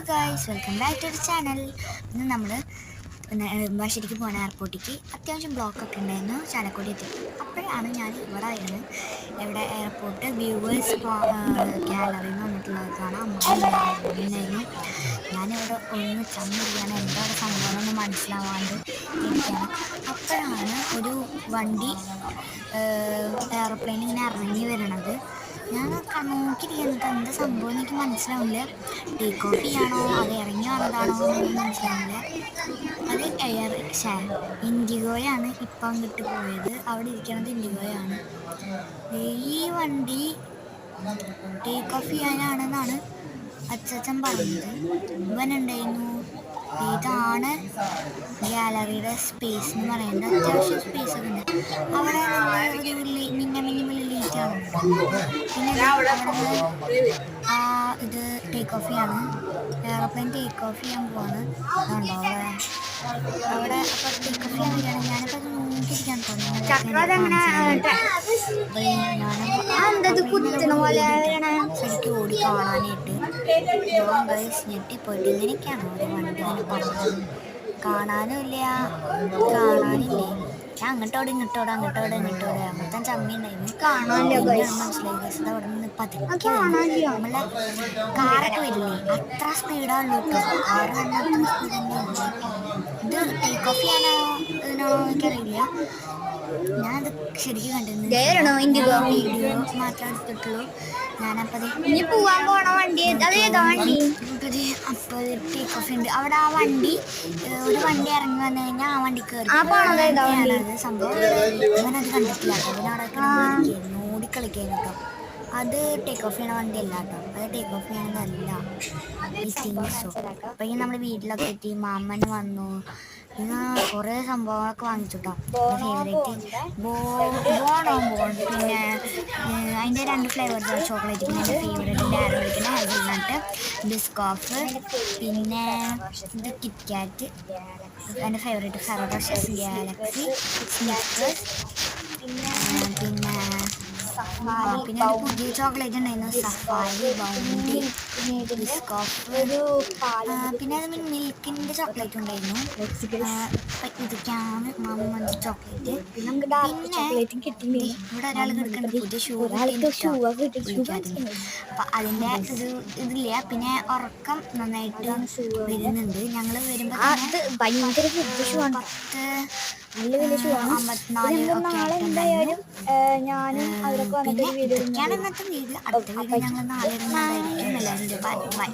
Guys, welcome back to the channel. ഇന്ന് നമ്മൾ നെടുമ്പാശ്ശേരിക്ക് പോകുന്ന എയർപോർട്ടിലേക്ക് അത്യാവശ്യം ബ്ലോക്കൊക്കെ ഉണ്ടായിരുന്നു. ചാലക്കുടി എത്തി. അപ്പോഴാണ് ഞാൻ ഇവിടെ വരുന്നത്. ഇവിടെ എയർപോർട്ട് വ്യൂവേഴ്സ് ഗാലറി എന്ന് പറഞ്ഞിട്ടുള്ളതാണ്. അമ്മായിരുന്നു. ഞാനിവിടെ ഒന്ന് ചമ്മിരിക്കുകയാണ്. എന്താണ് സംഭവം എന്ന് മനസ്സിലാവാണ്ട് ഇരിക്കുകയാണ്. അപ്പോഴാണ് ഒരു വണ്ടി എയർപ്ലെയിൻ ഇങ്ങനെ ഇറങ്ങി വരണത്. ഞാൻ നോക്കിയിരിക്കുന്നത് എന്താ സംഭവം എനിക്ക് മനസ്സിലാവില്ല. ടേക്ക് ഓഫ് ചെയ്യാണോ അത് ഇറങ്ങി വന്നതാണോ എന്നൊന്നും മനസ്സിലാവില്ല. അത് ഇൻഡിഗോയാണ്. ഇപ്പം അങ്ങോട്ട് പോയത് അവിടെ ഇരിക്കുന്നത് ഇൻഡിഗോയാണ്. ഈ വണ്ടി ടേക്ക് ഓഫ് ചെയ്യാനാണെന്നാണ് അച്ഛൻ പറഞ്ഞത്. ഇവനുണ്ടായിരുന്നു. ഇതാണ് ഗാലറിയുടെ സ്പേസ് എന്ന് പറയുന്നത്. അത്യാവശ്യം സ്പേസ് ഒക്കെ ഉണ്ട്. അവിടെ ഒരു മിനിമം ലൈറ്റാണ്. പിന്നെ ഇത് ടേക്ക് ഓഫ് ചെയ്യാണ്. എയർപ്ലെയിൻ ടേക്ക് ഓഫ് ചെയ്യാൻ പോവാണ്. അതുണ്ടോ അവിടെ അപ്പോൾ ടേക്ക് ഓഫ് ചെയ്യാൻ വരികയാണ്. ഞാനിപ്പോൾ അത് നോക്കിയിരിക്കാൻ ശരിക്കും ഓടി കാണാനായിട്ട് ഞെട്ടിപ്പോയിട്ട് ഇങ്ങനെയൊക്കെയാണോ ഒരു വണ്ടി തന്നെ പറഞ്ഞത്. കാണാനില്ലേ. ഞാൻ അങ്ങോട്ടോടെ അങ്ങനത്തെ ചമ്മി ഉണ്ടായിരുന്നു. മനസ്സിലായി. അവിടെ നിന്ന് പതുക്കെ നമ്മളെ കാറൊക്കെ വരില്ലേ, അത്ര സ്പീഡാണല്ലോ കേട്ടോ. കാറ് തന്നെ അത്ര സ്പീഡ് തന്നെയാണ്. ഇത് ടേക്ക് ഓഫ് ചെയ്യാനോ ഇതിനാണോ എനിക്കറിയില്ല. ഞാനത് ശരിക്കും കണ്ടിരുന്നു. വീഡിയോ മാത്രമേ എടുത്തിട്ടുള്ളൂ. ഞാനപ്പോൾ പോവാൻ പോണ വണ്ടി അപ്പോൾ ടേക്ക് ഓഫ് ഉണ്ട്. അവിടെ ആ വണ്ടി ഒരു വണ്ടി ഇറങ്ങി വന്നു കഴിഞ്ഞാൽ ആ വണ്ടി കയറി സംഭവം. ഇവനത് കണ്ടിട്ടില്ല കേട്ടോ. ഇവനവിടെ ഓടിക്കളിക്കായിരുന്നു കേട്ടോ. അത് ടേക്ക് ഓഫ് ചെയ്യണ വണ്ടി അല്ല കേട്ടോ. അത് ടേക്ക് ഓഫ് ചെയ്യണതല്ല. അപ്പം നമ്മൾ വീട്ടിലൊക്കെ എത്തി. മാമൻ വന്നു. പിന്നെ കുറേ സംഭവങ്ങളൊക്കെ വാങ്ങിച്ചു കേട്ടോ. ഫേവറേറ്റ് ബോൺ. പിന്നെ അതിൻ്റെ 2 ഫ്ലേവേഴ്സ് ചോക്ലേറ്റ്. പിന്നെ എൻ്റെ ഫേവറേറ്റ് ഡയറി മിൽക്കിൻ്റെ ഹെസൽനട്ട് ബിസ്കോഫ്. പിന്നെ ഇത് കിറ്റ്കാറ്റ്. എൻ്റെ ഫേവറേറ്റ് ഫെറോറോഷസ് ഗാലക്സി സ്നിക്കേഴ്സ്. പിന്നെ ഒരു പുതിയ ചോക്ലേറ്റ് ഉണ്ടായിരുന്നു, സഫാരി ബൗണ്ടി ബിസ്കോഫ്. പിന്നെ അത് മിൽക്കിൻ്റെ ചോക്ലേറ്റ് ഉണ്ടായിരുന്നു. ഇതൊക്കെയാണ് മാമ ചോക്ലേറ്റ്. പിന്നെ ഇവിടെ ഒരാൾ കിടക്കുന്നുണ്ട്. പുതിയ ഷൂ അപ്പം അതിൻ്റെ ഇതില്ല. പിന്നെ ഉറക്കം നന്നായിട്ട് വരുന്നുണ്ട്. ഞങ്ങൾ വരുമ്പോൾ ഭയങ്കര നല്ല വലിയ ഷൂ ആണ്. നാളെ എന്തായാലും ഞാനും അവരൊക്കെ വന്നിട്ട് ഇതൊക്കെയാണ് ഇന്നത്തെ വീഡിയോ. അടുത്ത വീഡിയോ ഞങ്ങൾ നാളെ ഇടുന്നതായിരിക്കും. എല്ലാവരും ബൈ.